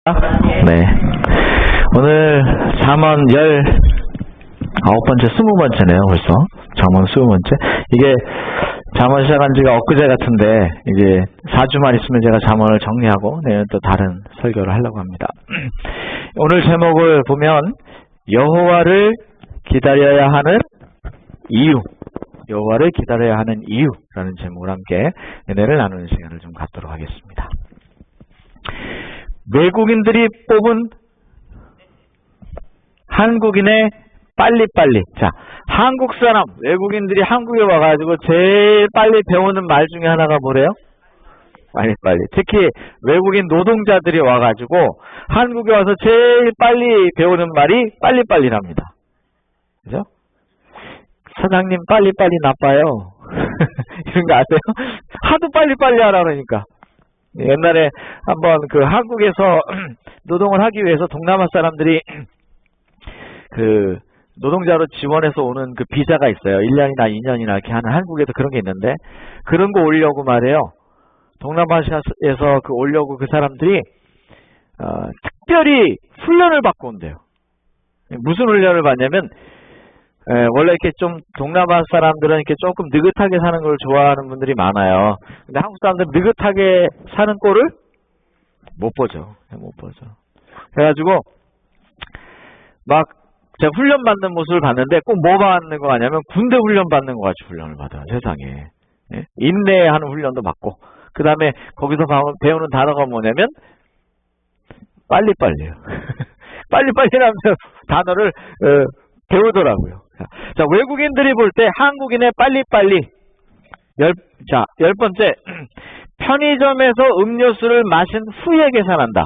네. 오늘 잠언 19번째, 20번째네요, 벌써. 잠언 20번째. 이게 잠언 시작한 지가 엊그제 같은데, 이제 4주만 있으면 제가 잠언을 정리하고 내년 또 다른 설교를 하려고 합니다. 오늘 제목을 보면, 여호와를 기다려야 하는 이유. 여호와를 기다려야 하는 이유라는 제목을 함께 은혜를 나누는 시간을 좀 갖도록 하겠습니다. 외국인들이 뽑은 한국인의 빨리빨리. 자, 한국 사람, 외국인들이 한국에 와가지고 제일 빨리 배우는 말 중에 하나가 뭐래요? 빨리빨리. 특히 외국인 노동자들이 와가지고 한국에 와서 제일 빨리 배우는 말이 빨리빨리랍니다. 그죠? 사장님 빨리빨리 나빠요. 이런 거 아세요? 하도 빨리빨리 하라 그러니까. 옛날에 한번 그 한국에서 노동을 하기 위해서 동남아 사람들이 그 노동자로 지원해서 오는 그 비자가 있어요. 1년이나 2년이나 이렇게 하는 한국에도 그런 게 있는데 그런 거 오려고 말해요. 동남아시아에서 그 오려고 그 사람들이 특별히 훈련을 받고 온대요. 무슨 훈련을 받냐면 원래 이렇게 좀 동남아 사람들은 이렇게 조금 느긋하게 사는 걸 좋아하는 분들이 많아요. 근데 한국 사람들은 느긋하게 사는 꼴을 못 보죠. 못 보죠. 그래가지고 막 제가 훈련 받는 모습을 봤는데 꼭 뭐 받는 거 같냐면 군대 훈련 받는 거 같이 훈련을 받아요. 세상에. 예? 인내하는 훈련도 받고 그 다음에 거기서 배우는 단어가 뭐냐면 빨리빨리요. 빨리빨리라는 단어를 배우더라고요. 자, 외국인들이 볼 때 한국인의 빨리빨리. 열 번째, 편의점에서 음료수를 마신 후에 계산한다.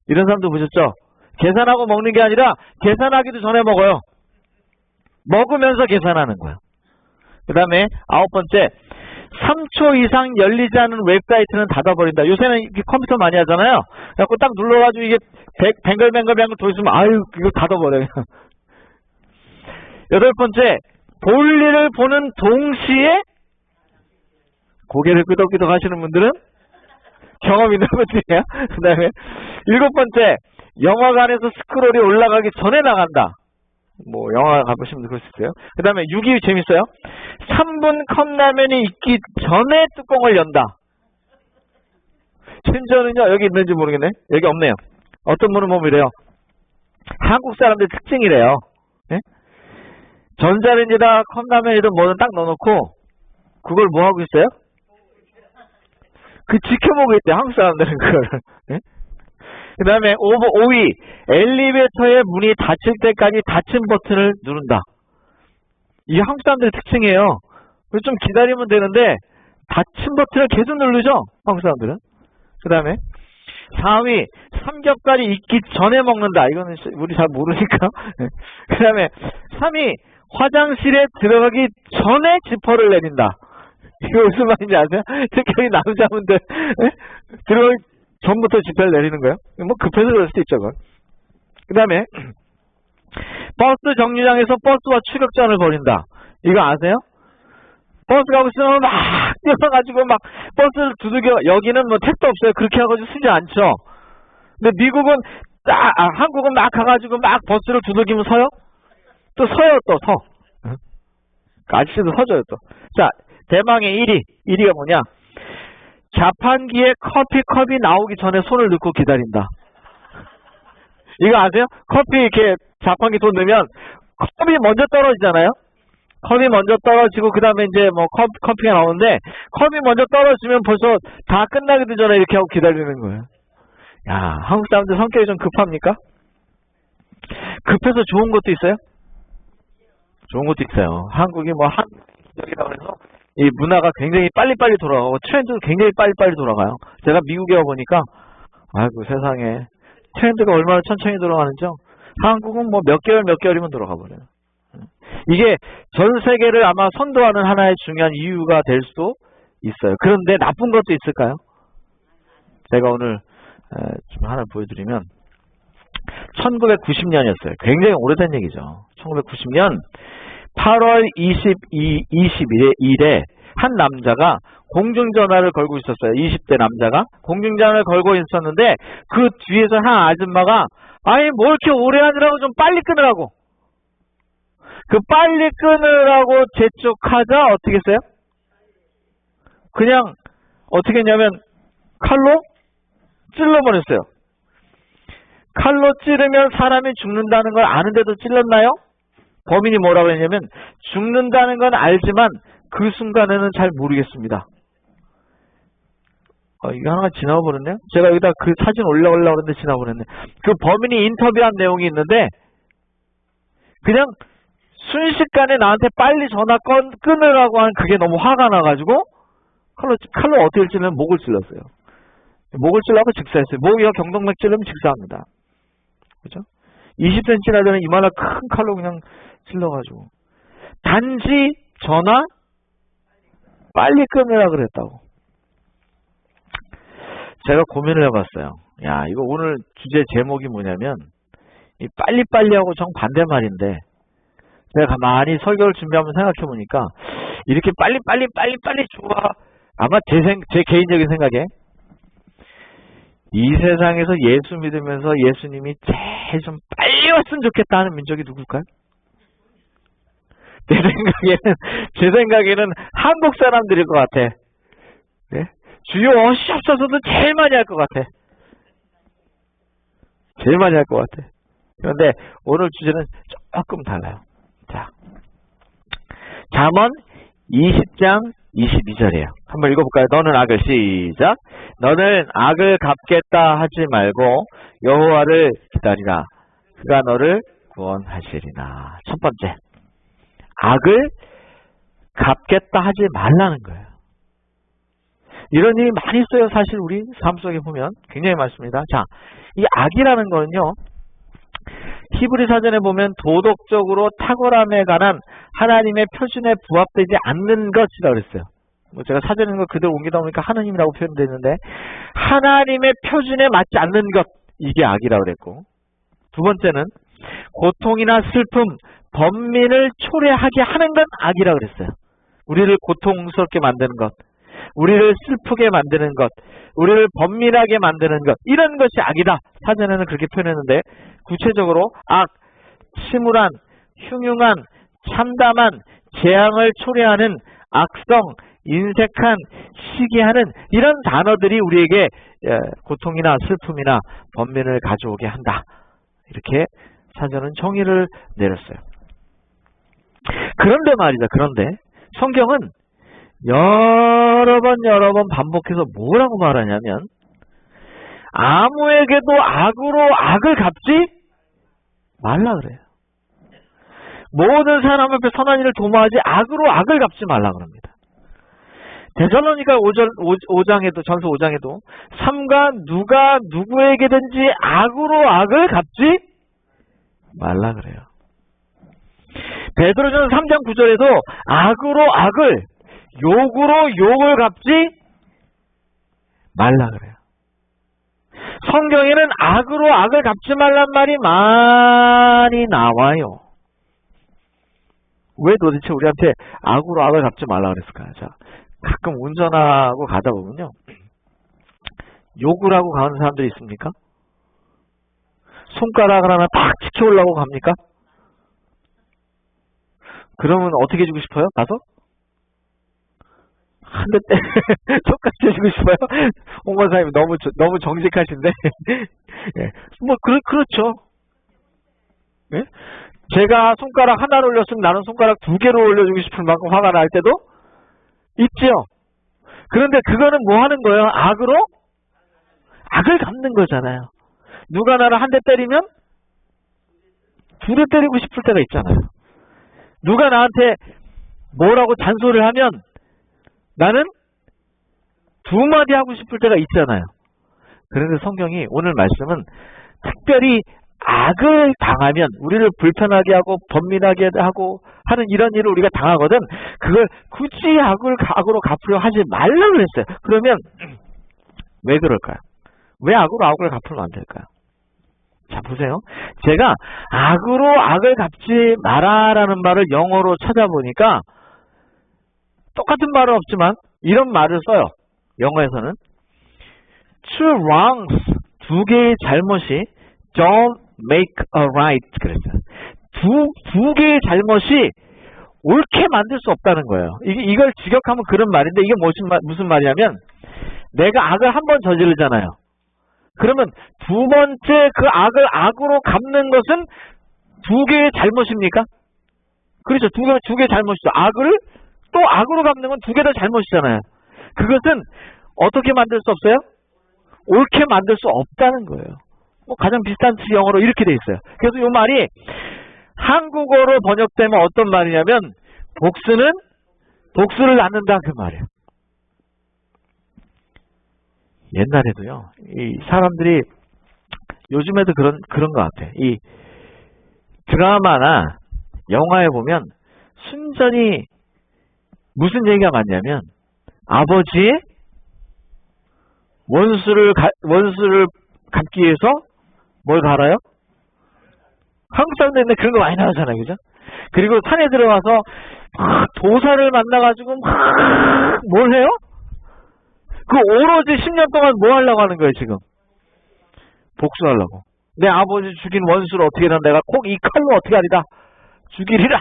이런 사람도 보셨죠? 계산하고 먹는 게 아니라 계산하기도 전에 먹어요. 먹으면서 계산하는 거야. 그 다음에 9번째, 3초 이상 열리지 않은 웹사이트는 닫아버린다. 요새는 이렇게 컴퓨터 많이 하잖아요. 그래갖고 딱 눌러가지고 이게 뱅글뱅글 돌리면 아유 이거 닫아버려요. 8번째, 볼일을 보는 동시에 고개를 끄덕끄덕 하시는 분들은 경험 있는 분들이에요. 그 다음에 7번째, 영화관에서 스크롤이 올라가기 전에 나간다. 뭐 영화 가보시면 그럴 수 있어요. 그 다음에 6위 재밌어요. 3분 컵라면이 익기 전에 뚜껑을 연다. 심지어는요, 여기 있는지 모르겠네. 여기 없네요. 어떤 분은 보면 이래요. 한국 사람들 특징이래요. 네? 전자레인지다 컵라면이든 뭐든 딱 넣어놓고 그걸 뭐 하고 있어요? 그 지켜보고 있대. 한국 사람들은 그거를. 네? 그 다음에 5위, 엘리베이터의 문이 닫힐 때까지 닫힌 버튼을 누른다. 이게 한국 사람들의 특징이에요. 좀 기다리면 되는데 닫힌 버튼을 계속 누르죠, 한국 사람들은. 그 다음에 4위, 삼겹살이 익기 전에 먹는다. 이거는 우리 잘 모르니까. 그 다음에 3위, 화장실에 들어가기 전에 지퍼를 내린다. 이거 무슨 말인지 아세요? 특히 남자분들 들어가기 전부터 지퍼를 내리는 거예요? 뭐 급해서 그럴 수도 있죠. 그 다음에 버스 정류장에서 버스와 추격전을 벌인다. 이거 아세요? 버스 가고 있으면 막 뛰어가지고 막 버스를 두들겨. 여기는 뭐 택도 없어요. 그렇게 하고 쓰지 않죠. 근데 미국은 한국은 막 가가지고 막 버스를 두들기면 서요? 또 서요, 또 서. 아저씨도 서줘요, 또. 자, 대망의 1위가 뭐냐? 자판기에 커피컵이 나오기 전에 손을 넣고 기다린다. 이거 아세요? 커피 이렇게 자판기 손 넣으면 컵이 먼저 떨어지잖아요? 컵이 먼저 떨어지고 그 다음에 이제 뭐 커피가 나오는데 컵이 먼저 떨어지면 벌써 다 끝나기도 전에 이렇게 하고 기다리는 거예요. 야, 한국 사람들 성격이 좀 급합니까? 급해서 좋은 것도 있어요? 좋은 것도 있어요. 한국이 뭐 한국이라고 해서 이 문화가 굉장히 빨리빨리 돌아가고 트렌드도 굉장히 빨리빨리 돌아가요. 제가 미국에 와보니까 아이고 세상에 트렌드가 얼마나 천천히 돌아가는지요. 한국은 뭐 몇 개월이면 돌아가 버려요. 이게 전 세계를 아마 선도하는 하나의 중요한 이유가 될 수도 있어요. 그런데 나쁜 것도 있을까요? 제가 오늘 좀 하나 보여드리면 1990년이었어요. 굉장히 오래된 얘기죠. 1990년 8월 20일에 한 남자가 공중전화를 걸고 있었어요. 20대 남자가 공중전화를 걸고 있었는데 그 뒤에서 한 아줌마가 아니 뭐 이렇게 오래 하느라고 좀 빨리 끊으라고. 그 빨리 끊으라고 재촉하자 어떻게 했어요? 그냥 어떻게 했냐면 칼로 찔러버렸어요. 칼로 찌르면 사람이 죽는다는 걸 아는데도 찔렀나요? 범인이 뭐라고 했냐면 죽는다는 건 알지만 그 순간에는 잘 모르겠습니다. 이거 하나가 지나버렸네요. 제가 여기다 그 사진 올려보려고 했는데 지나버렸네. 그 범인이 인터뷰한 내용이 있는데 그냥 순식간에 나한테 빨리 전화 끊으라고 한 그게 너무 화가 나가지고 칼로 어떻게 찔르면 목을 찔렀어요. 목을 찔러서 직사했어요. 목이와 경동맥 찔르면 직사합니다. 그죠? 20cm나 되는 이만한 큰 칼로 그냥 찔러가지고 단지 전화 빨리 끊으라 그랬다고. 제가 고민을 해봤어요. 야, 이거 오늘 주제 제목이 뭐냐면 이 빨리빨리하고 정반대말인데 제가 가만히 설교를 준비하면서 생각해보니까 이렇게 빨리 좋아. 아마 제 개인적인 생각에 이 세상에서 예수 믿으면서 예수님이 제일 좀 빨리 왔으면 좋겠다 하는 민족이 누굴까요? 제 생각에는 한국 사람들일 것 같아. 네? 주여 오시옵소서도 제일 많이 할 것 같아. 제일 많이 할 것 같아. 그런데 오늘 주제는 조금 달라요. 자, 잠언 20장 22절이에요. 한번 읽어볼까요? 너는 악을 시작. 너는 악을 갚겠다 하지 말고 여호와를 기다리라. 그가 너를 구원하시리라. 첫 번째, 악을 갚겠다 하지 말라는 거예요. 이런 일이 많이 있어요. 사실 우리 삶 속에 보면 굉장히 많습니다. 자, 이 악이라는 거는요. 히브리 사전에 보면 도덕적으로 탁월함에 관한 하나님의 표준에 부합되지 않는 것이라고 그랬어요. 제가 사전에 있는 거 그대로 옮기다 보니까 하나님이라고 표현되어 있는데 하나님의 표준에 맞지 않는 것, 이게 악이라고 그랬고, 두 번째는 고통이나 슬픔, 번민을 초래하게 하는 건 악이라고 그랬어요. 우리를 고통스럽게 만드는 것, 우리를 슬프게 만드는 것, 우리를 번민하게 만드는 것, 이런 것이 악이다. 사전에는 그렇게 표현했는데 구체적으로 악, 침울한, 흉흉한, 참담한, 재앙을 초래하는 악성, 인색한, 시기하는 이런 단어들이 우리에게 고통이나 슬픔이나 번민을 가져오게 한다. 이렇게 사전은 정의를 내렸어요. 그런데 말이죠. 그런데 성경은 여러 번 반복해서 뭐라고 말하냐면 아무에게도 악으로 악을 갚지 말라 그래요. 모든 사람 앞에 선한 일을 도모하지 악으로 악을 갚지 말라 그럽니다. 데살로니가 5장에도 전서 5장에도 삼가 누가 누구에게든지 악으로 악을 갚지 말라 그래요. 베드로전서 3장 9절에도 악으로 악을 욕으로 욕을 갚지 말라 그래요. 성경에는 악으로 악을 갚지 말란 말이 많이 나와요. 왜 도대체 우리한테 악으로 악을 갚지 말라 그랬을까요? 자, 가끔 운전하고 가다 보면요, 욕을 하고 가는 사람들이 있습니까? 손가락을 하나 딱 지켜오려고 갑니까? 그러면 어떻게 해주고 싶어요? 가서? 한 대 똑같이 해주고 싶어요? 홍 권사님 너무 정직하신데. 예. 그렇죠. 예? 제가 손가락 하나를 올렸으면 나는 손가락 2개로 올려주고 싶을 만큼 화가 날 때도 있지요. 그런데 그거는 뭐 하는 거예요? 악으로? 악을 갚는 거잖아요. 누가 나를 한 대 때리면 2대 때리고 싶을 때가 있잖아요. 누가 나한테 뭐라고 잔소리를 하면 나는 2마디 하고 싶을 때가 있잖아요. 그런데 성경이 오늘 말씀은 특별히 악을 당하면 우리를 불편하게 하고 번민하게 하고 하는 이런 일을 우리가 당하거든 그걸 굳이 악으로 갚으려 하지 말라고 그랬어요. 그러면 왜 그럴까요? 왜 악으로 악을 갚으면 안 될까요? 자, 보세요. 제가 악으로 악을 갚지 마라라는 말을 영어로 찾아보니까 똑같은 말은 없지만 이런 말을 써요. 영어에서는 two wrongs, 두 개의 잘못이 don't make a right 그랬어요. 두 개의 잘못이 옳게 만들 수 없다는 거예요. 이걸 직역하면 그런 말인데 이게 무슨 말이냐면 내가 악을 한 번 저지르잖아요. 그러면 두 번째 그 악을 악으로 갚는 것은 두 개의 잘못입니까? 그렇죠. 두 개의 잘못이죠. 악을 또 악으로 갚는 건 두 개 다 잘못이잖아요. 그것은 어떻게 만들 수 없어요? 옳게 만들 수 없다는 거예요. 가장 비슷한 영어로 이렇게 돼 있어요. 그래서 이 말이 한국어로 번역되면 어떤 말이냐면 복수는 복수를 낳는다 그 말이에요. 옛날에도요. 이 사람들이 요즘에도 그런 것 같아. 이 드라마나 영화에 보면 순전히 무슨 얘기가 많냐면 아버지의 원수를 갚기 위해서 뭘 갈아요? 한국 사람들 그런 거 많이 나오잖아요. 그죠? 그리고 산에 들어가서 도사를 만나가지고 뭘 해요? 그 오로지 10년 동안 뭐 하려고 하는 거예요 지금? 복수하려고. 내 아버지 죽인 원수를 어떻게든 내가 꼭 이 칼로 어떻게 하리라 죽이리라.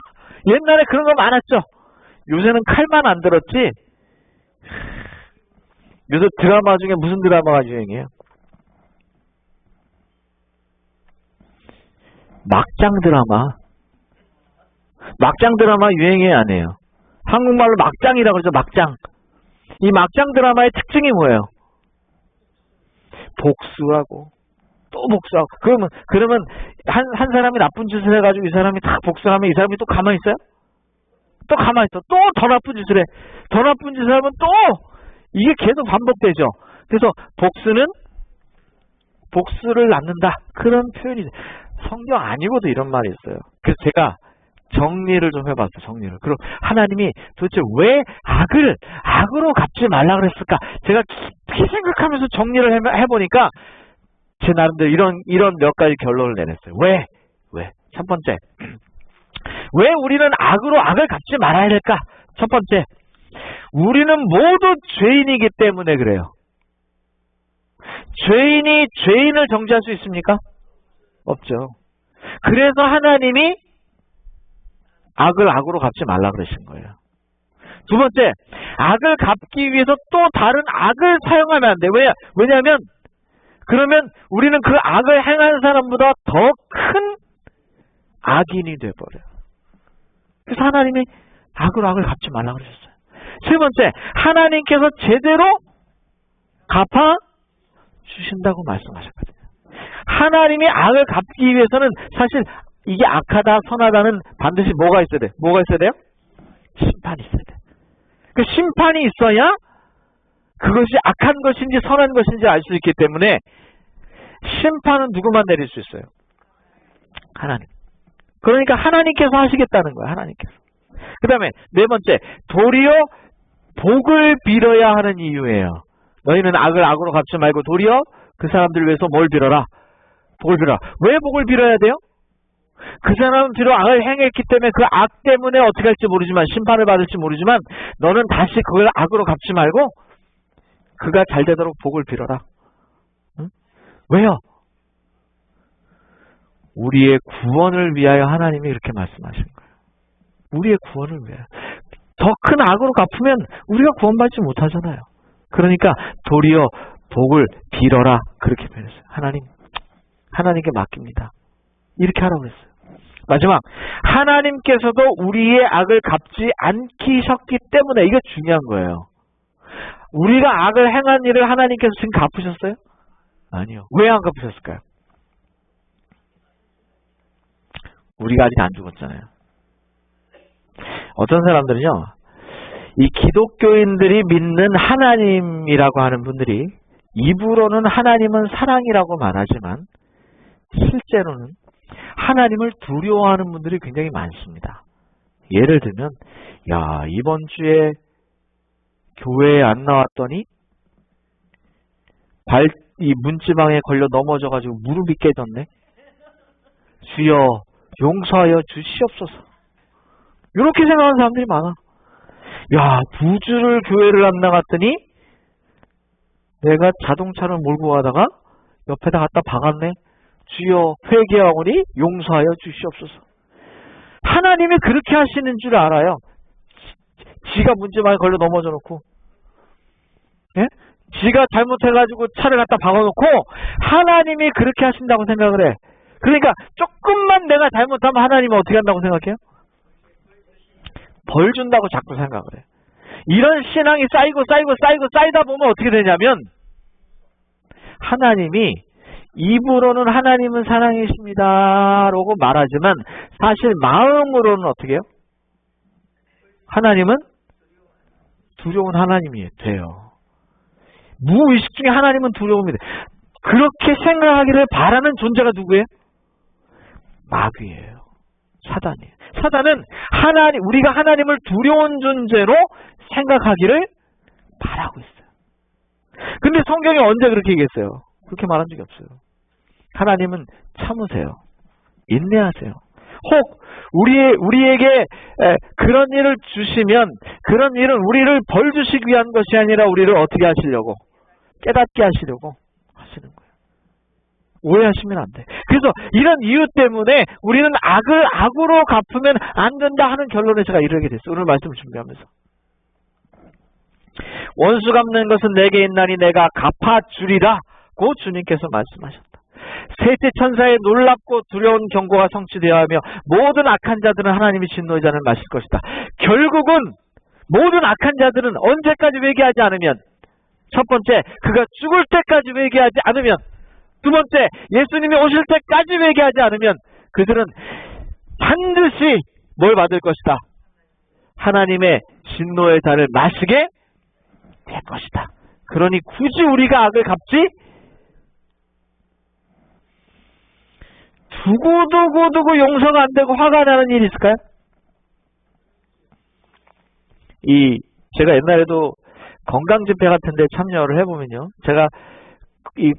옛날에 그런 거 많았죠. 요새는 칼만 안 들었지. 요새 드라마 중에 무슨 드라마가 유행해요? 막장 드라마. 막장 드라마 유행해요 안 해요? 한국말로 막장이라고 그러죠. 막장. 이 막장 드라마의 특징이 뭐예요? 복수하고 또 복수하고. 그러면 한 사람이 나쁜 짓을 해가지고 이 사람이 다 복수하면 이 사람이 또 가만히 있어요? 또 가만히 있어. 또 더 나쁜 짓을 해. 더 나쁜 짓을 하면 또 이게 계속 반복되죠. 그래서 복수는 복수를 낳는다. 그런 표현이 성경 아니고도 이런 말이 있어요. 그래서 제가 정리를 좀 해봤어요. 정리를. 그럼 하나님이 도대체 왜 악으로 갚지 말라 그랬을까? 제가 깊이 생각하면서 정리를 해보니까 제 나름대로 이런 몇 가지 결론을 내냈어요. 왜? 첫 번째. 왜 우리는 악을 갚지 말아야 될까? 첫 번째. 우리는 모두 죄인이기 때문에 그래요. 죄인이 죄인을 정죄할 수 있습니까? 없죠. 그래서 하나님이 악을 악으로 갚지 말라 그러신 거예요. 두 번째, 악을 갚기 위해서 또 다른 악을 사용하면 안 돼. 왜냐하면 그러면 우리는 그 악을 행한 사람보다 더 큰 악인이 돼버려요. 그래서 하나님이 악으로 악을 갚지 말라 그러셨어요. 세 번째, 하나님께서 제대로 갚아 주신다고 말씀하셨거든요. 하나님이 악을 갚기 위해서는 사실 이게 악하다 선하다는 반드시 뭐가 있어야 돼? 뭐가 있어야 돼요? 심판이 있어야 돼. 그 심판이 있어야 그것이 악한 것인지 선한 것인지 알 수 있기 때문에 심판은 누구만 내릴 수 있어요? 하나님. 그러니까 하나님께서 하시겠다는 거예요. 하나님께서. 그 다음에 네 번째, 도리어 복을 빌어야 하는 이유예요. 너희는 악을 악으로 갚지 말고 도리어 그 사람들을 위해서 뭘 빌어라? 복을 빌어라. 왜 복을 빌어야 돼요? 그 사람은 비록 악을 행했기 때문에 그 악 때문에 어떻게 할지 모르지만 심판을 받을지 모르지만 너는 다시 그걸 악으로 갚지 말고 그가 잘 되도록 복을 빌어라. 응? 왜요? 우리의 구원을 위하여 하나님이 이렇게 말씀하신 거예요. 우리의 구원을 위하여. 더 큰 악으로 갚으면 우리가 구원받지 못하잖아요. 그러니까 도리어 복을 빌어라. 그렇게 표현했어요. 하나님께 맡깁니다. 이렇게 하라고 그랬어요. 마지막, 하나님께서도 우리의 악을 갚지 않기셨기 때문에 이거 중요한 거예요. 우리가 악을 행한 일을 하나님께서 지금 갚으셨어요? 아니요. 왜 안 갚으셨을까요? 우리가 아직 안 죽었잖아요. 어떤 사람들은요, 이 기독교인들이 믿는 하나님이라고 하는 분들이 입으로는 하나님은 사랑이라고 말하지만 실제로는 하나님을 두려워하는 분들이 굉장히 많습니다. 예를 들면, 야, 이번 주에 교회에 안 나왔더니 이 문지방에 걸려 넘어져가지고 무릎이 깨졌네. 주여 용서하여 주시옵소서. 이렇게 생각하는 사람들이 많아. 야, 2주를 교회를 안 나갔더니 내가 자동차를 몰고 가다가 옆에다 갖다 박았네. 주여 회개하오니 용서하여 주시옵소서. 하나님이 그렇게 하시는 줄 알아요. 지가 문제만 걸려 넘어져 놓고, 예? 지가 잘못해가지고 차를 갖다 박아놓고 하나님이 그렇게 하신다고 생각을 해. 그러니까 조금만 내가 잘못하면 하나님은 어떻게 한다고 생각해요? 벌 준다고 자꾸 생각을 해. 이런 신앙이 쌓이다 보면 어떻게 되냐면 하나님이 입으로는 하나님은 사랑이십니다 라고 말하지만 사실 마음으로는 어떻게 해요? 하나님은 두려운 하나님이 돼요. 무의식 중에 하나님은 두려움이 돼. 그렇게 생각하기를 바라는 존재가 누구예요? 마귀예요. 사단이에요. 사단은 우리가 하나님을 두려운 존재로 생각하기를 바라고 있어요. 근데 성경이 언제 그렇게 얘기했어요? 그렇게 말한 적이 없어요. 하나님은 참으세요. 인내하세요. 혹 우리에게 그런 일을 주시면 그런 일은 우리를 벌 주시기 위한 것이 아니라 우리를 어떻게 하시려고? 깨닫게 하시려고 하시는 거예요. 오해하시면 안 돼. 그래서 이런 이유 때문에 우리는 악을 악으로 갚으면 안 된다 하는 결론에 제가 이르게 됐어요. 오늘 말씀을 준비하면서. 원수 갚는 것은 내게 있나니 내가 갚아주리라 고 주님께서 말씀하셨다. 셋째 천사의 놀랍고 두려운 경고가 성취되어 하며 모든 악한 자들은 하나님의 진노의 잔을 마실 것이다. 결국은 모든 악한 자들은 언제까지 회개하지 않으면, 첫 번째 그가 죽을 때까지 회개하지 않으면, 두 번째 예수님이 오실 때까지 회개하지 않으면 그들은 반드시 뭘 받을 것이다? 하나님의 진노의 잔을 마시게 될 것이다. 그러니 굳이 우리가 악을 갚지 두고 용서가 안 되고 화가 나는 일이 있을까요? 제가 옛날에도 건강 집회 같은 데 참여를 해보면요. 제가 이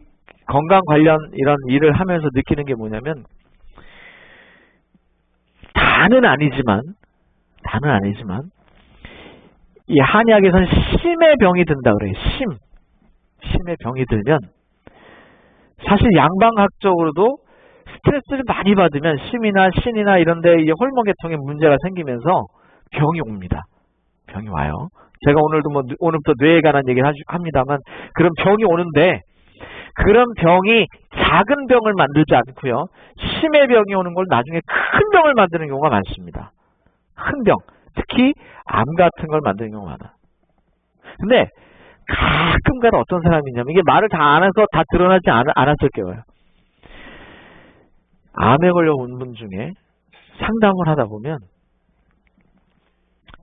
건강 관련 이런 일을 하면서 느끼는 게 뭐냐면, 다는 아니지만, 이 한의학에서는 심의 병이 든다 그래요. 심의 병이 들면, 사실 양방학적으로도 스트레스를 많이 받으면 심이나 신이나 이런 데 호르몬 계통에 문제가 생기면서 병이 옵니다. 병이 와요. 제가 오늘부터 뇌에 관한 얘기를 합니다만, 그런 병이 오는데, 그런 병이 작은 병을 만들지 않고요. 심의 병이 오는 걸 나중에 큰 병을 만드는 경우가 많습니다. 큰 병. 특히 암 같은 걸 만드는 경우가 많아. 근데 가끔가다 어떤 사람이 있냐면, 이게 말을 다 안 해서 다 드러나지 않았을 거예요. 암에 걸려온 분 중에 상담을 하다 보면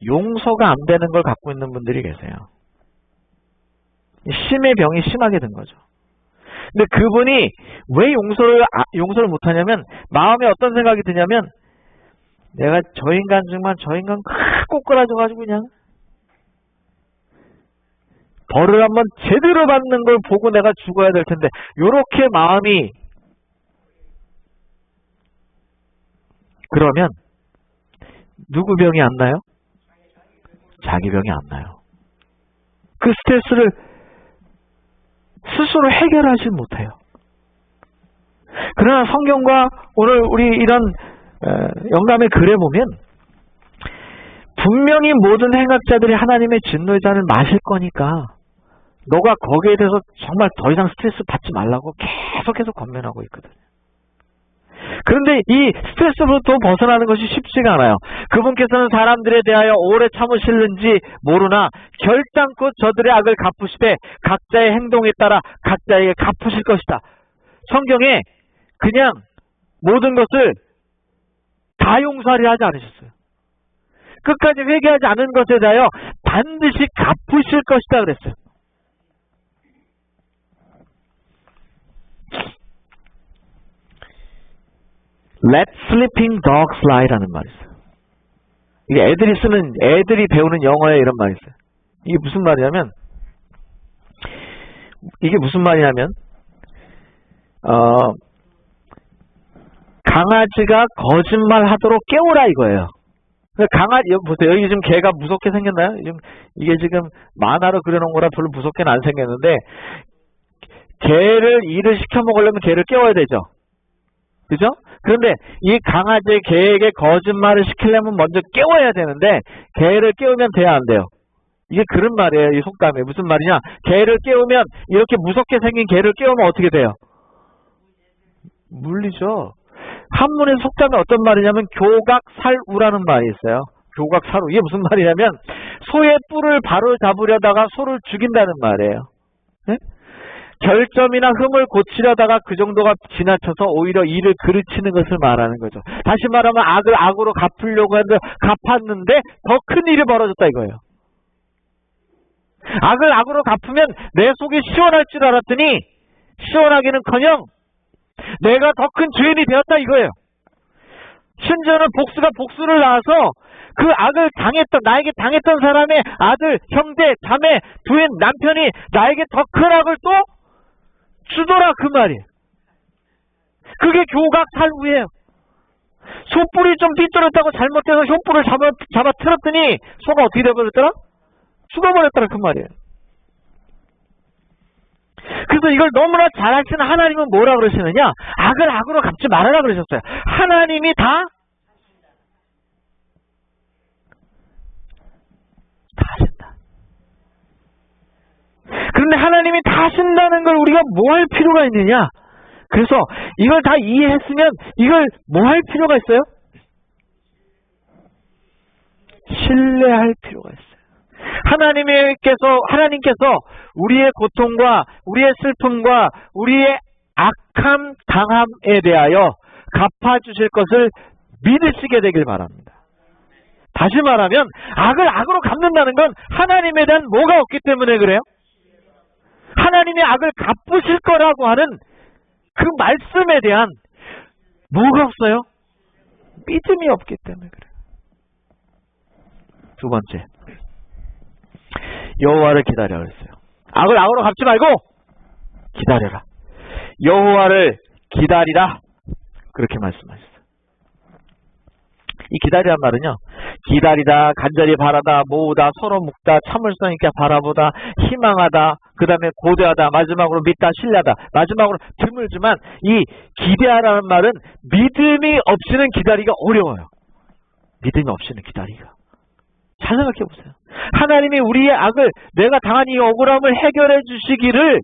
용서가 안 되는 걸 갖고 있는 분들이 계세요. 심의 병이 심하게 든 거죠. 근데 그분이 왜 용서를 못하냐면, 마음에 어떤 생각이 드냐면, 내가 저 인간 중만 저 인간 꼬꾸라져가지고 그냥 벌을 한번 제대로 받는 걸 보고 내가 죽어야 될 텐데, 요렇게 마음이, 그러면 누구 병이 안 나요? 자기 병이 안 나요. 그 스트레스를 스스로 해결하지 못해요. 그러나 성경과 오늘 우리 이런 영감의 글에 보면 분명히 모든 행악자들이 하나님의 진노의 잔을 마실 거니까 너가 거기에 대해서 정말 더 이상 스트레스 받지 말라고 계속해서 권면하고 있거든요. 그런데 이 스트레스로부터 벗어나는 것이 쉽지가 않아요. 그분께서는 사람들에 대하여 오래 참으실는지 모르나 결단코 저들의 악을 갚으시되 각자의 행동에 따라 각자에게 갚으실 것이다. 성경에 그냥 모든 것을 다 용서하려 하지 않으셨어요. 끝까지 회개하지 않은 것에 대하여 반드시 갚으실 것이다 그랬어요. Let sleeping dogs lie라는 말이 있어요. 이게 애들이 배우는 영어에 이런 말이 있어요. 이게 무슨 말이냐면, 강아지가 거짓말 하도록 깨우라 이거예요. 강아지, 여기 보세요. 여기 지금 개가 무섭게 생겼나요? 이게 지금 만화로 그려놓은 거라 별로 무섭게는 안 생겼는데, 개를 일을 시켜 먹으려면 개를 깨워야 되죠. 그죠? 그런데 이 강아지 개에게 거짓말을 시키려면 먼저 깨워야 되는데, 개를 깨우면 돼야 안 돼요? 이게 그런 말이에요. 이 속담이. 무슨 말이냐? 개를 깨우면, 이렇게 무섭게 생긴 개를 깨우면 어떻게 돼요? 물리죠. 한문의 속담이 어떤 말이냐면 교각살우라는 말이 있어요. 교각살우. 이게 무슨 말이냐면 소의 뿔을 바로 잡으려다가 소를 죽인다는 말이에요. 네? 결점이나 흠을 고치려다가 그 정도가 지나쳐서 오히려 이를 그르치는 것을 말하는 거죠. 다시 말하면 악을 악으로 갚으려고 했는데 갚았는데 더 큰 일이 벌어졌다 이거예요. 악을 악으로 갚으면 내 속이 시원할 줄 알았더니 시원하기는커녕 내가 더 큰 죄인이 되었다 이거예요. 심지어는 복수가 복수를 낳아서 그 악을 당했던, 나에게 당했던 사람의 아들, 형제, 자매, 부인, 남편이 나에게 더 큰 악을 또 주더라 그 말이에요. 그게 교각살우예요. 소뿔이 좀 삐뚤었다고 잘못해서 소뿔을 잡아 틀었더니 소가 어떻게 돼버렸더라? 죽어버렸더라 그 말이에요. 그래서 이걸 너무나 잘 아시는 하나님은 뭐라 그러시느냐? 악을 악으로 갚지 말아라 그러셨어요. 하나님이 다 하신다. 그런데 하나님이 다 하신다는 걸 우리가 뭐 할 필요가 있느냐? 그래서 이걸 다 이해했으면 이걸 뭐 할 필요가 있어요? 신뢰할 필요가 있어요. 하나님께서 우리의 고통과 우리의 슬픔과 우리의 악함, 당함에 대하여 갚아주실 것을 믿으시게 되길 바랍니다. 다시 말하면 악을 악으로 갚는다는 건 하나님에 대한 뭐가 없기 때문에 그래요? 하나님이 악을 갚으실 거라고 하는 그 말씀에 대한 뭐가 없어요? 믿음이 없기 때문에 그래요. 두 번째, 여호와를 기다려 그랬어요. 악을 악으로 갚지 말고 기다려라. 여호와를 기다리라. 그렇게 말씀하셨어요. 이 기다리란 말은요, 기다리다, 간절히 바라다, 모으다, 서로 묵다, 참을성 있게 바라보다, 희망하다, 그 다음에 고대하다, 마지막으로 믿다, 신뢰하다, 마지막으로 드물지만 이 기대하라는 말은 믿음이 없이는 기다리기가 어려워요. 믿음이 없이는 기다리기가. 잘 생각해 보세요. 하나님이 우리의 악을, 내가 당한 이 억울함을 해결해 주시기를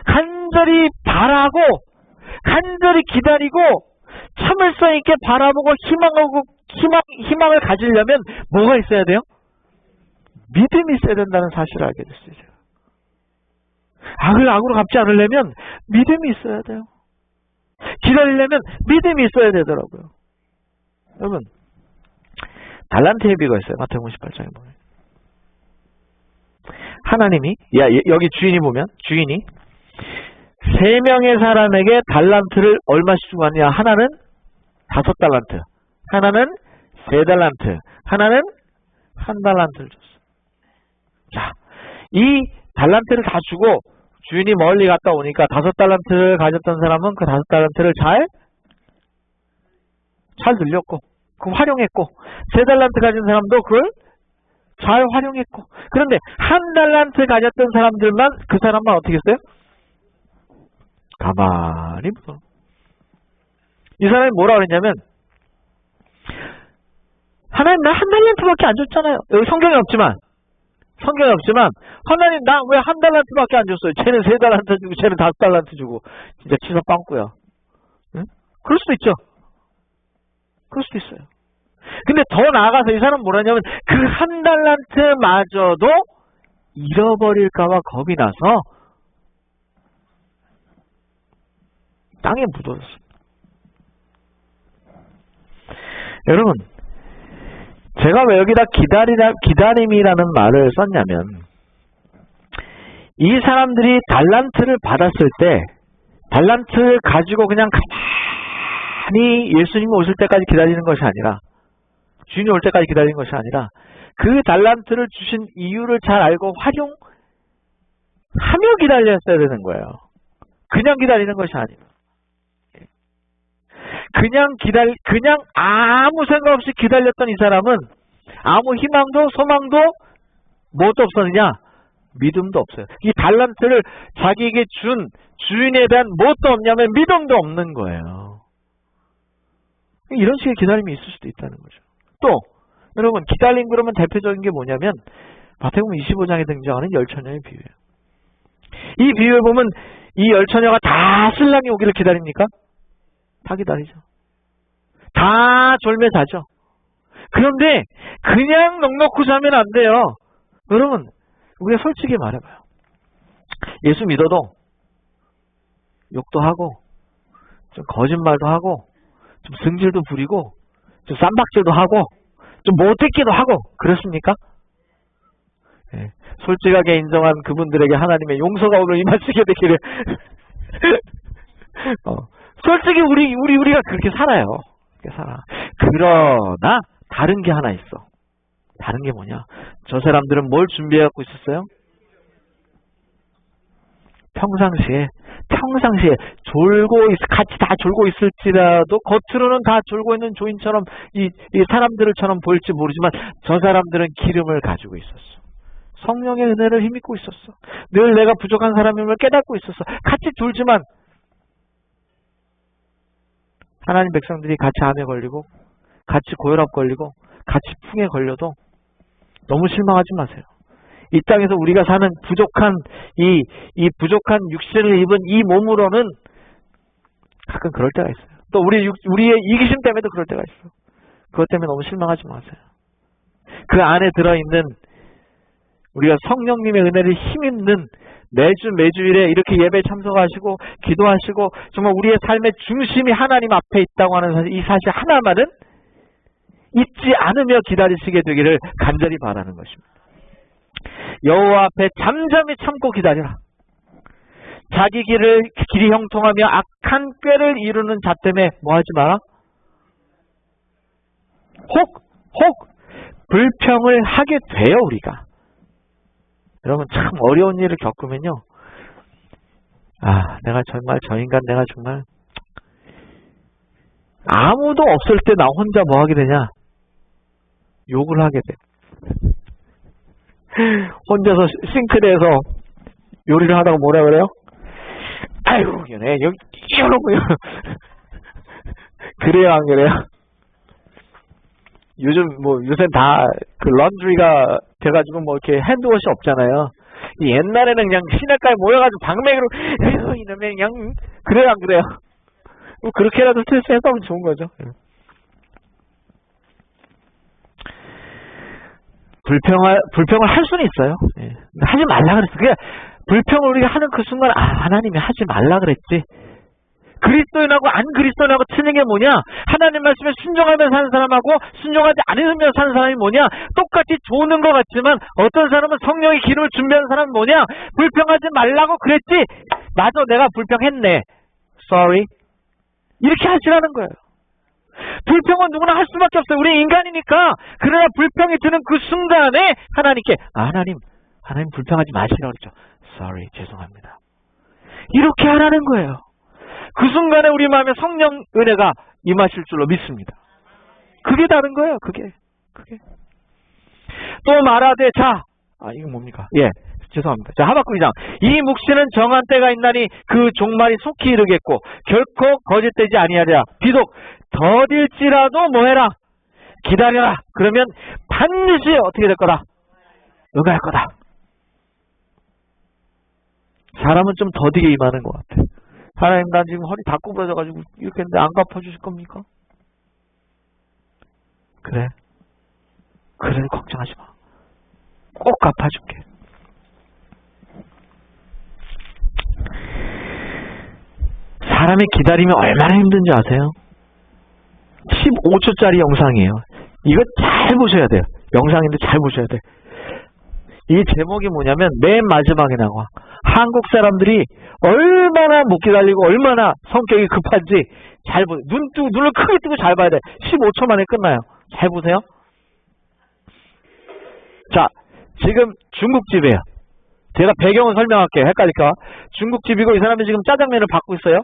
간절히 바라고 간절히 기다리고 참을성 있게 바라보고 희망을 가지려면 뭐가 있어야 돼요? 믿음이 있어야 된다는 사실을 알게 됐어요. 악을 악으로 갚지 않으려면 믿음이 있어야 돼요. 기다리려면 믿음이 있어야 되더라고요. 여러분, 달란트의 비가 있어요. 마태복음 18장에 보면. 하나님이, 여기 주인이 보면, 주인이 3명의 사람에게 달란트를 얼마씩 주고 왔냐? 하나는 5달란트, 하나는 3달란트, 하나는 1달란트를 줬어. 자, 이 달란트를 다 주고 주인이 멀리 갔다 오니까 5달란트를 가졌던 사람은 그 5달란트를 잘 늘렸고, 그 활용했고, 3달란트 가진 사람도 그걸 잘 활용했고, 그런데 1달란트 가졌던 사람들만, 그 사람만 어떻게 했어요? 가만히 묻어. 이 사람이 뭐라 그랬냐면, 하나님 나 1달란트밖에 안 줬잖아요. 여기 성경에 없지만 하나님 나 왜 1달란트밖에 안 줬어요? 쟤는 3달란트 주고 쟤는 5달란트 주고 진짜 치사 빵꾸야. 응? 그럴 수도 있죠. 그럴 수도 있어요. 근데 더 나아가서 이 사람은 뭐라냐면 그 1달란트마저도 잃어버릴까봐 겁이 나서 땅에 묻어졌습니다. 여러분, 제가 왜 여기다 기다림이라는 말을 썼냐면, 이 사람들이 달란트를 받았을 때 달란트를 가지고 그냥 가만히 예수님이 오실 때까지 기다리는 것이 아니라, 주인이 올 때까지 기다리는 것이 아니라, 그 달란트를 주신 이유를 잘 알고 활용하며 기다렸어야 되는 거예요. 그냥 기다리는 것이 아니라. 그냥 아무 생각 없이 기다렸던 이 사람은 아무 희망도 소망도 뭣도 없었느냐? 믿음도 없어요. 이 달란트를 자기에게 준 주인에 대한 뭣도 없냐면 믿음도 없는 거예요. 이런 식의 기다림이 있을 수도 있다는 거죠. 또 여러분 기다림 그러면 대표적인 게 뭐냐면 마태복음 25장에 등장하는 열처녀의 비유예요. 이 비유에 보면 이 열처녀가 다 신랑이 오기를 기다립니까? 다 기다리죠. 다 졸며 자죠. 그런데 그냥 넉넉히 자면 안 돼요. 여러분 우리가 솔직히 말해봐요. 예수 믿어도 욕도 하고 좀 거짓말도 하고 좀 승질도 부리고 좀 쌈박질도 하고 좀 못됐기도 하고 그렇습니까? 네. 솔직하게 인정한 그분들에게 하나님의 용서가 오늘 임하시게 되기를 솔직히 우리가 그렇게 살아요. 그렇게 살아. 그러나 다른 게 하나 있어. 다른 게 뭐냐? 저 사람들은 뭘 준비해 갖고 있었어요? 평상시에 같이 다 졸고 있을지라도 겉으로는 다 졸고 있는 조인처럼 이 사람들처럼 보일지 모르지만 저 사람들은 기름을 가지고 있었어. 성령의 은혜를 힘입고 있었어. 늘 내가 부족한 사람임을 깨닫고 있었어. 같이 졸지만 하나님 백성들이 같이 암에 걸리고 같이 고혈압 걸리고 같이 풍에 걸려도 너무 실망하지 마세요. 이 땅에서 우리가 사는 부족한 이 부족한 육신을 입은 이 몸으로는 가끔 그럴 때가 있어요. 또 우리의 이기심 때문에도 그럴 때가 있어요. 그것 때문에 너무 실망하지 마세요. 그 안에 들어있는 우리가 성령님의 은혜를 힘입는 매주일에 이렇게 예배에 참석하시고 기도하시고 정말 우리의 삶의 중심이 하나님 앞에 있다고 하는 사실, 이 사실 하나만은 잊지 않으며 기다리시게 되기를 간절히 바라는 것입니다. 여호와 앞에 잠잠히 참고 기다리라. 자기 길이 형통하며 악한 꾀를 이루는 자 때문에 뭐하지 마라? 혹 불평을 하게 돼요. 우리가 여러분 참 어려운 일을 겪으면요, 내가 정말 저 인간 내가 정말 아무도 없을 때 나 혼자 뭐 하게 되냐? 욕을 하게 돼. 혼자서 싱크대에서 요리를 하다가 뭐라 그래요? 아이고 얘네 여기 이러고 그래요 안 그래요? 요새 다 그 런드리가 돼가지고 뭐 이렇게 핸드워시 없잖아요. 옛날에는 그냥 시내가에 모여가지고 방맹이로 이러면 그냥 그래요 안 그래요? 뭐 그렇게라도 스트레스 해소하면 좋은 거죠. 불평을 할 수는 있어요. 예. 하지 말라 그랬어. 그냥 불평을 우리가 하는 그 순간 하나님이 하지 말라 그랬지. 그리스도인하고 안 그리스도인하고 틀린 게 뭐냐? 하나님 말씀에 순종하며 사는 사람하고 순종하지 않으며 사는 사람이 뭐냐? 똑같이 조는 것 같지만 어떤 사람은 성령의 기름을 준비하는 사람은 뭐냐? 불평하지 말라고 그랬지. 맞아, 내가 불평했네. Sorry. 이렇게 하시라는 거예요. 불평은 누구나 할 수밖에 없어요. 우리 인간이니까. 그러나 불평이 드는 그 순간에 하나님께 하나님 불평하지 마시라고 그랬죠. Sorry, 죄송합니다. 이렇게 하라는 거예요. 그 순간에 우리 마음에 성령 은혜가 임하실 줄로 믿습니다. 그게 다른 거예요. 그게. 또 말하되 이거 뭡니까? 예, 죄송합니다. 자, 하박국 2장. 이 묵시는 정한 때가 있나니 그 종말이 속히 이르겠고 결코 거짓되지 아니하리라. 비록 더딜지라도 뭐해라? 기다려라. 그러면 반드시 어떻게 될 거다? 응할 거다. 사람은 좀 더디게 임하는 것 같아. 하나님, 난 지금 허리 다 구부러져가지고 이렇게 했는데 안 갚아주실 겁니까? 그래 걱정하지 마. 꼭 갚아줄게. 사람의 기다림이 얼마나 힘든지 아세요? 15초짜리 영상이에요. 이거 잘 보셔야 돼요. 영상인데 잘 보셔야 돼. 이 제목이 뭐냐면 맨 마지막에 나와. 한국 사람들이 얼마나 못 기다리고 얼마나 성격이 급한지 잘 보세요. 눈을 크게 뜨고 잘 봐야 돼. 15초 만에 끝나요. 잘 보세요. 자, 지금 중국집이에요. 제가 배경을 설명할게요. 헷갈릴까? 중국집이고 이 사람이 지금 짜장면을 받고 있어요.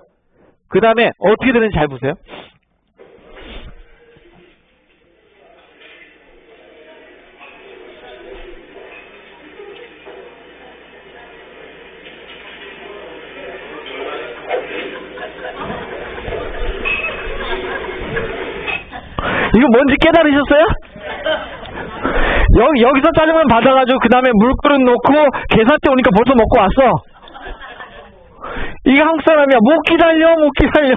그 다음에 어떻게 되는지 잘 보세요. 이거 뭔지 깨달으셨어요? 여기서 짜장면 받아가지고 그 다음에 물그릇 놓고 계산대 오니까 벌써 먹고 왔어. 이게 한국 사람이야. 못 기다려.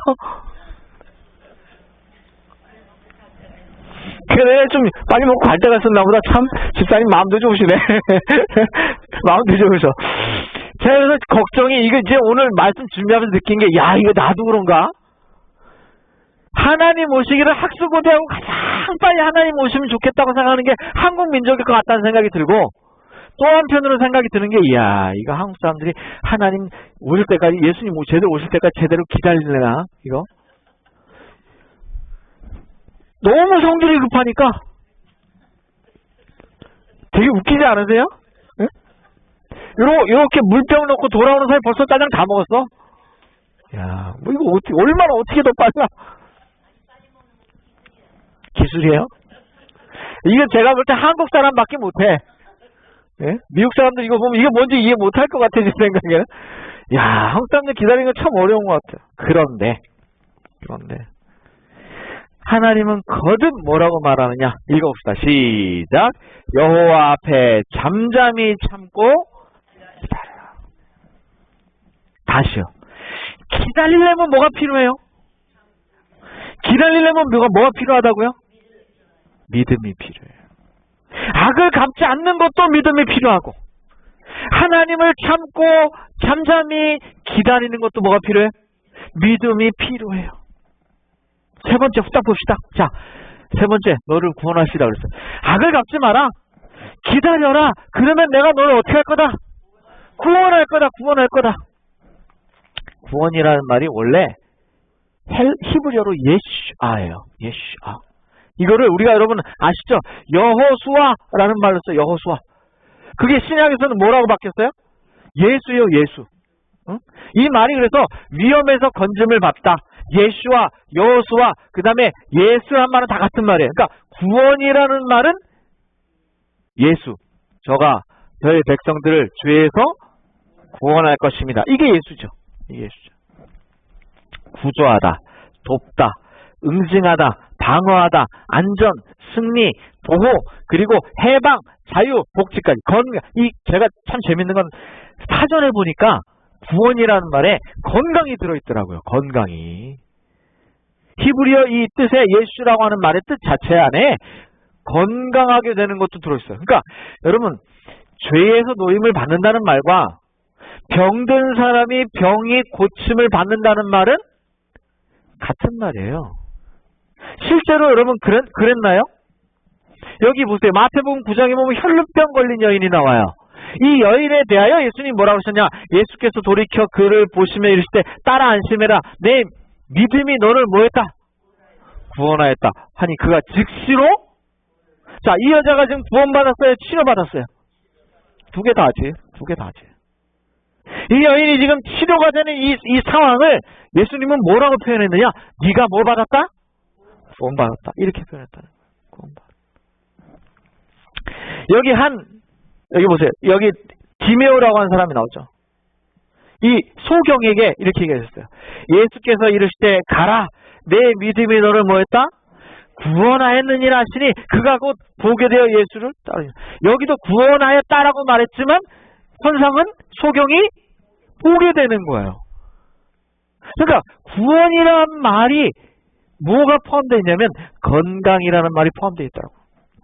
그래, 좀 빨리 먹고 갈 때가 있었나 보다. 참, 집사님 마음도 좋으시네. 마음도 좋으셔. 제가 그래서 걱정이, 이거 이제 오늘 말씀 준비하면서 느낀 게, 야, 이거 나도 그런가? 하나님 오시기를 학수고대하고 가장 빨리 하나님 오시면 좋겠다고 생각하는 게 한국 민족일 것 같다는 생각이 들고, 또 한편으로 생각이 드는 게, 이야, 이거 한국 사람들이 하나님 오실 때까지, 예수님 제대로 오실 때까지 제대로 기다리려나, 이거? 너무 성질이 급하니까 되게 웃기지 않으세요? 예? 이렇게 물병 넣고 돌아오는 사이 벌써 짜장 다 먹었어? 야, 뭐 이거 얼마나 어떻게 더 빨라? 기술이에요? 이거 제가 볼 때 한국 사람밖에 못해. 예? 미국 사람들 이거 보면 이게 뭔지 이해 못할 것 같아, 제 생각에는. 야, 한국 사람들 기다리는 거 참 어려운 것 같아요. 그런데 하나님은 거듭 뭐라고 말하느냐? 읽어봅시다. 시작. 여호와 앞에 잠잠히 참고 기다려라. 다시요. 기다리려면 뭐가 필요해요? 기다리려면 뭐가 필요하다고요? 믿음이 필요해요. 악을 갚지 않는 것도 믿음이 필요하고, 하나님을 참고 잠잠히 기다리는 것도 뭐가 필요해? 믿음이 필요해요. 세 번째 후딱 봅시다. 자, 세 번째, 너를 구원하시라 그랬어요. 악을 갚지 마라. 기다려라. 그러면 내가 너를 어떻게 할 거다? 구원할 거다. 구원이라는 말이 원래 히브리어로 예슈아예요. 예슈아. 이거를 우리가 여러분 아시죠? 여호수아라는 말로 써요. 여호수아. 그게 신약에서는 뭐라고 바뀌었어요? 예수요, 예수. 응? 이 말이 그래서 위험에서 건짐을 받다. 예수와 여호수아, 그 다음에 예수란 말은 다 같은 말이에요. 그러니까 구원이라는 말은 예수. 저가 저희 백성들을 죄에서 구원할 것입니다. 이게 예수죠. 이게 예수죠. 구조하다, 돕다, 응징하다, 방어하다, 안전, 승리, 보호, 그리고 해방, 자유, 복지까지. 제가 참 재밌는 건 사전에 보니까 구원이라는 말에 건강이 들어있더라고요. 건강이. 히브리어 이 뜻의 예수라고 하는 말의 뜻 자체 안에 건강하게 되는 것도 들어있어요. 그러니까 여러분, 죄에서 노임을 받는다는 말과 병든 사람이 병이 고침을 받는다는 말은 같은 말이에요. 실제로 여러분 그랬나요? 여기 보세요. 마태복음 9장에 보면 혈루병 걸린 여인이 나와요. 이 여인에 대하여 예수님 뭐라고 하셨냐? 예수께서 돌이켜 그를 보시며 이르실 때 따라 안심해라. 내 믿음이 너를 뭐했다? 구원하였다. 하니 그가 즉시로, 자, 이 여자가 지금 구원받았어요? 치료받았어요? 두 개 다 하지. 이 여인이 지금 치료가 되는 이 상황을 예수님은 뭐라고 표현했느냐? 네가 뭘 받았다? 구원받았다. 이렇게 표현했다는 거예요. 구원받았다. 여기 보세요. 여기 디메오라고 하는 사람이 나오죠. 이 소경에게 이렇게 얘기하셨어요. 예수께서 이르실 때 가라. 내 믿음이 너를 뭐했다? 구원하였느니라 하시니 그가 곧 보게 되어 예수를 따르니. 여기도 구원하였다라고 말했지만 현상은 소경이 보게 되는 거예요. 그러니까 구원이라는 말이 뭐가 포함되어 있냐면 건강이라는 말이 포함되어 있다고.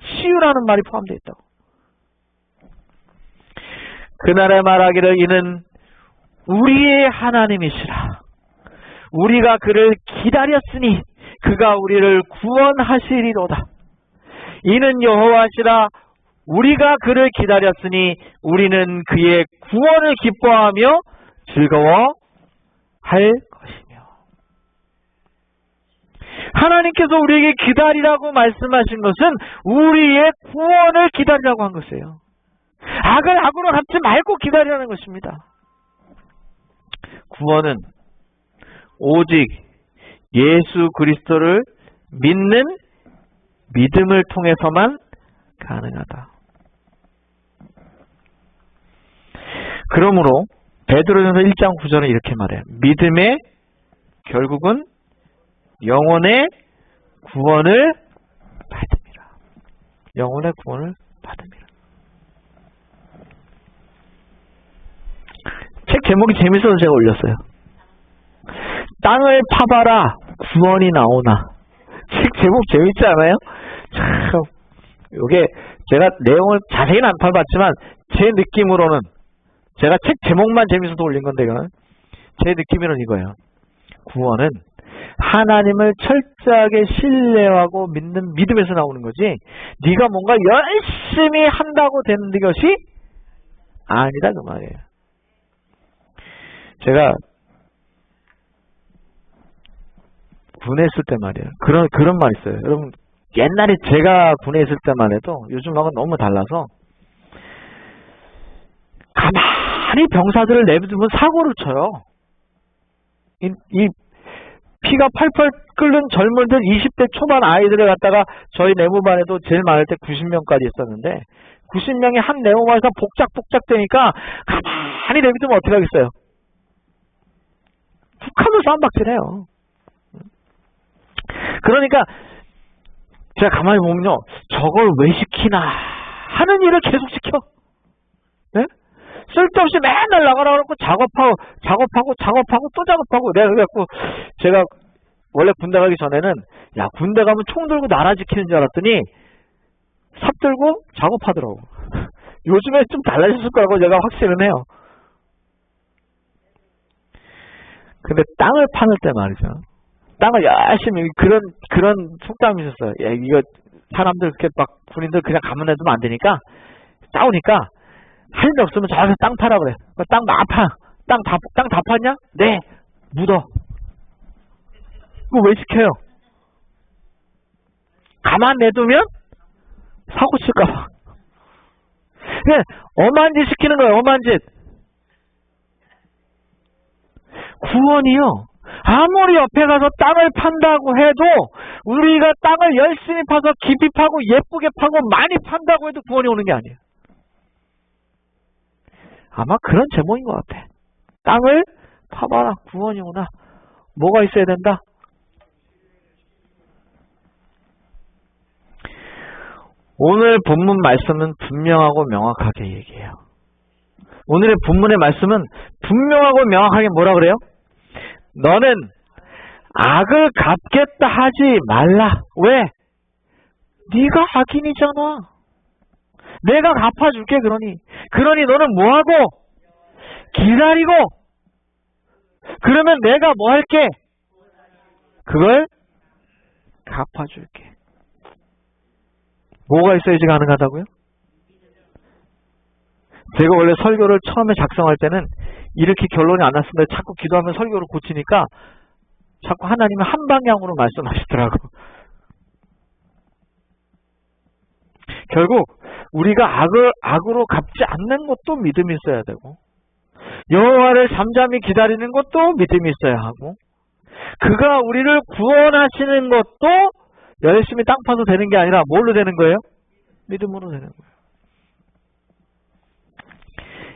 치유라는 말이 포함되어 있다고. 그날에 말하기를 이는 우리의 하나님이시라. 우리가 그를 기다렸으니 그가 우리를 구원하시리로다. 이는 여호와시라. 우리가 그를 기다렸으니 우리는 그의 구원을 기뻐하며 즐거워할 것이며. 하나님께서 우리에게 기다리라고 말씀하신 것은 우리의 구원을 기다리라고 한 것이에요. 악을 악으로 갚지 말고 기다리라는 것입니다. 구원은 오직 예수 그리스도를 믿는 믿음을 통해서만 가능하다. 그러므로 베드로전서 1장 9절은 이렇게 말해요. 믿음의 결국은 영혼의 구원을 영혼의 구원을 받음이라. 책 제목이 재밌어서 제가 올렸어요. 땅을 파봐라 구원이 나오나. 책 제목 재밌지 않아요? 참, 요게 제가 내용을 자세히는 안 파봤지만 제 느낌으로는, 제가 책 제목만 재밌어서 올린 건데 이거는 제 느낌으로는 이거예요. 구원은 하나님을 철저하게 신뢰하고 믿는 믿음에서 나오는 거지, 네가 뭔가 열심히 한다고 되는 것이 아니다 그 말이에요. 제가 군에 있을 때 말이에요. 그런 말 있어요. 여러분, 옛날에 제가 군에 있을 때만 해도 요즘하고는 너무 달라서, 가만히 병사들을 내비두면 사고를 쳐요. 이 피가 팔팔 끓는 젊은들 20대 초반 아이들을 갖다가 저희 내무반에도 제일 많을 때 90명까지 있었는데, 90명이 한 내무반에서 복작복작 되니까 가만히 내비두면 어떻게 하겠어요? 북한도 싸움박질해요. 그러니까 제가 가만히 보면요, 저걸 왜 시키나 하는 일을 계속 시켜. 네? 쓸데없이 맨날 나가라고 작업하고 또 작업하고. 내가 그래갖고 제가 원래 군대 가기 전에는, 야, 군대 가면 총 들고 나라 지키는 줄 알았더니 삽 들고 작업하더라고. 요즘에 좀 달라졌을 거라고 제가 확신은 해요. 근데 땅을 파는 때 말이죠, 땅을 열심히, 그런 속담이 있었어요. 야, 이거 사람들 이렇게 막 군인들 그냥 가만 놔두면 안 되니까, 싸우니까 할 일 없으면 저기서 땅 파라 그래. 땅 다 파. 땅 다 팠냐? 네. 묻어. 그거 왜 시켜요? 가만 내두면 사고 칠까봐. 그냥 엄한 짓 시키는 거예요. 엄한 짓. 구원이요, 아무리 옆에 가서 땅을 판다고 해도, 우리가 땅을 열심히 파서 깊이 파고 예쁘게 파고 많이 판다고 해도 구원이 오는 게 아니에요. 아마 그런 제목인 것 같아. 땅을 파봐라 구원이 오나. 뭐가 있어야 된다? 오늘 본문 말씀은 분명하고 명확하게 얘기해요. 오늘의 본문의 말씀은 분명하고 명확하게 뭐라 그래요? 너는 악을 갚겠다 하지 말라. 왜? 네가 악인이잖아. 내가 갚아줄게. 그러니 너는 뭐하고? 기다리고. 그러면 내가 뭐 할게? 그걸 갚아줄게. 뭐가 있어야지 가능하다고요? 제가 원래 설교를 처음에 작성할 때는 이렇게 결론이 안 났습니다. 자꾸 기도하면 설교를 고치니까 자꾸 하나님은 한 방향으로 말씀하시더라고. 결국 우리가 악으로 갚지 않는 것도 믿음이 있어야 되고, 여호와를 잠잠히 기다리는 것도 믿음이 있어야 하고, 그가 우리를 구원하시는 것도 열심히 땅 파서 되는 게 아니라 뭘로 되는 거예요? 믿음으로 되는 거예요.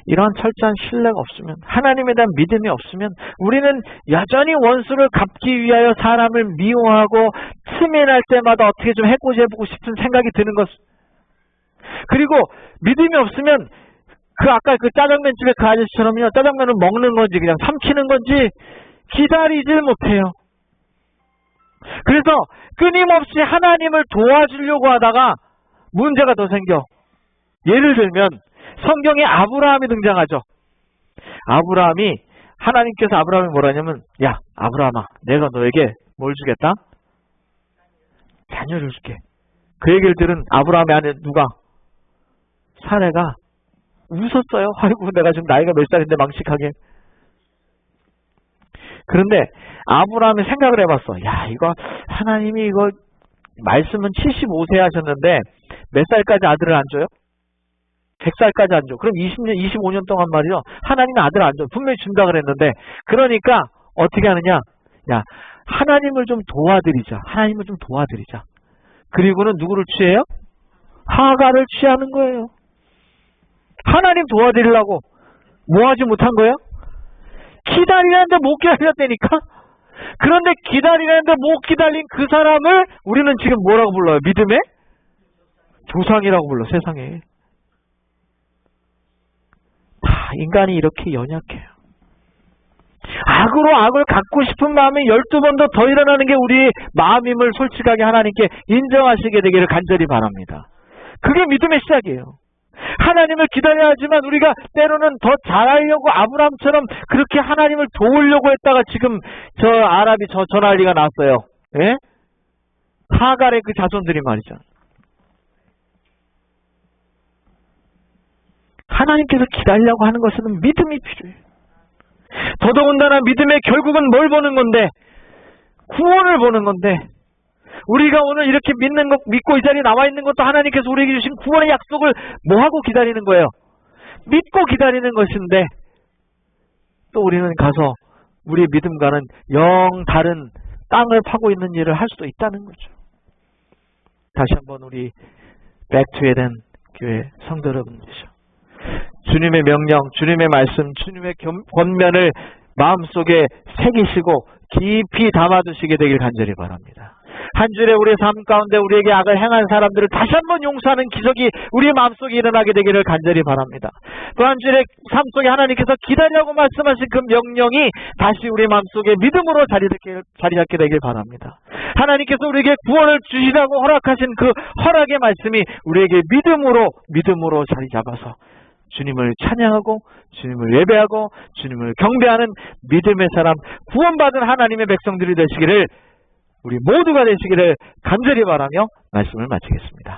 이러한 철저한 신뢰가 없으면, 하나님에 대한 믿음이 없으면, 우리는 여전히 원수를 갚기 위하여 사람을 미워하고 틈이 날 때마다 어떻게 좀 해코지해보고 싶은 생각이 드는 것. 그리고 믿음이 없으면 아까 그 짜장면 집에 그 아저씨처럼요, 짜장면을 먹는 건지 그냥 삼키는 건지 기다리질 못해요. 그래서 끊임없이 하나님을 도와주려고 하다가 문제가 더 생겨. 예를 들면 성경에 아브라함이 등장하죠. 하나님께서 아브라함이 뭐라냐면, 야 아브라함아, 내가 너에게 뭘 주겠다? 자녀를 줄게. 그 얘기를 들은 아브라함의 아내 누가? 사레가 웃었어요. 아이고, 내가 지금 나이가 몇 살인데 망측하게. 그런데 아브라함이 생각을 해봤어. 야, 이거 하나님이 이거 말씀은 75세 하셨는데 몇 살까지 아들을 안 줘요? 100살까지 안 줘. 그럼 20년, 25년 동안 말이요, 하나님은 아들 안 줘. 분명히 준다 그랬는데, 그러니까 어떻게 하느냐? 야, 하나님을 좀 도와드리자. 그리고는 누구를 취해요? 하가를 취하는 거예요. 하나님 도와드리려고 뭐 하지 못한 거예요? 기다리는데 못 기다렸다니까? 그런데 기다리는데 못 기다린 그 사람을 우리는 지금 뭐라고 불러요? 믿음의 조상이라고 불러, 세상에. 다 인간이 이렇게 연약해요. 악으로 악을 갚고 싶은 마음이 12번 더 일어나는 게 우리 마음임을 솔직하게 하나님께 인정하시게 되기를 간절히 바랍니다. 그게 믿음의 시작이에요. 하나님을 기다려야 하지만 우리가 때로는 더 잘하려고 아브라함처럼 그렇게 하나님을 도우려고 했다가 지금 저 아랍이 저 난리가 났어요. 예? 하갈의 그 자손들이 말이죠. 하나님께서 기다리려고 하는 것은 믿음이 필요해요. 더더군다나 믿음의 결국은 뭘 보는 건데? 구원을 보는 건데, 우리가 오늘 이렇게 믿고 이 자리에 나와 있는 것도 하나님께서 우리에게 주신 구원의 약속을 뭐하고 기다리는 거예요? 믿고 기다리는 것인데, 또 우리는 가서 우리의 믿음과는 영 다른 땅을 파고 있는 일을 할 수도 있다는 거죠. 다시 한번 우리 백투에덴 교회 성도 여러분들이죠. 주님의 명령, 주님의 말씀, 주님의 권면을 마음속에 새기시고 깊이 담아두시게 되길 간절히 바랍니다. 한 주에 우리의 삶 가운데 우리에게 악을 행한 사람들을 다시 한번 용서하는 기적이 우리의 마음속에 일어나게 되기를 간절히 바랍니다. 또 한 주의 삶 속에 하나님께서 기다리라고 말씀하신 그 명령이 다시 우리 마음속에 믿음으로 자리 잡게 되길 바랍니다. 하나님께서 우리에게 구원을 주시라고 허락하신 그 허락의 말씀이 우리에게 믿음으로 자리 잡아서 주님을 찬양하고 주님을 예배하고 주님을 경배하는 믿음의 사람, 구원받은 하나님의 백성들이 되시기를, 우리 모두가 되시기를 간절히 바라며 말씀을 마치겠습니다.